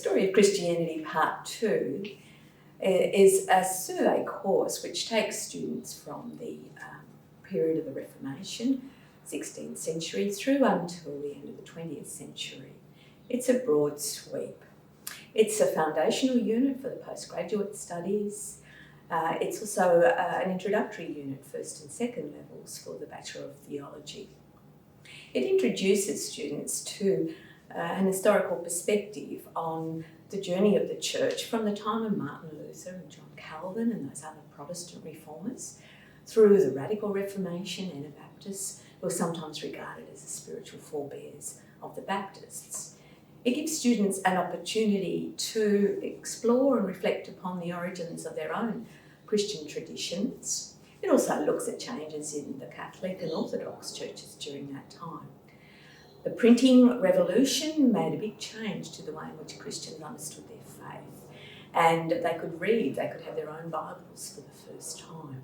Story of Christianity Part 2 is a survey course which takes students from the period of the Reformation, 16th century, through until the end of the 20th century. It's a broad sweep. It's a foundational unit for the postgraduate studies. It's also an introductory unit, first and second levels, for the Bachelor of Theology. It introduces students to an historical perspective on the journey of the Church from the time of Martin Luther and John Calvin and those other Protestant reformers through the Radical Reformation, Anabaptists, who are sometimes regarded as the spiritual forebears of the Baptists. It gives students an opportunity to explore and reflect upon the origins of their own Christian traditions. It also looks at changes in the Catholic and Orthodox churches during that time. The printing revolution made a big change to the way in which Christians understood their faith, and they could read, they could have their own Bibles for the first time.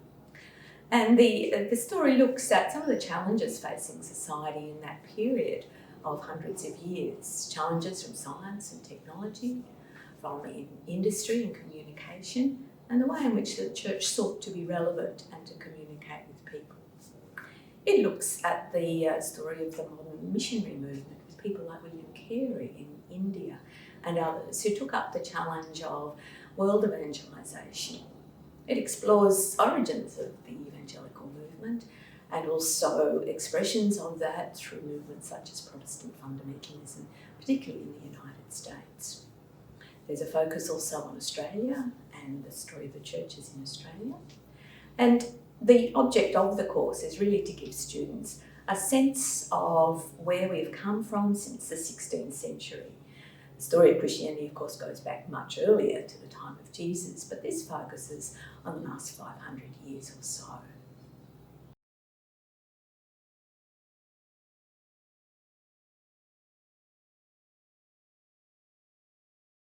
And the story looks at some of the challenges facing society in that period of hundreds of years, challenges from science and technology, from industry and communication, and the way in which the church sought to be relevant and to communicate with people. It looks at the story of the modern missionary movement with people like William Carey in India and others who took up the challenge of world evangelisation. It explores origins of the evangelical movement and also expressions of that through movements such as Protestant fundamentalism, particularly in the United States. There's a focus also on Australia and the story of the churches in Australia. And the object of the course is really to give students a sense of where we've come from since the 16th century. The story of Christianity, of course, goes back much earlier to the time of Jesus, but this focuses on the last 500 years or so.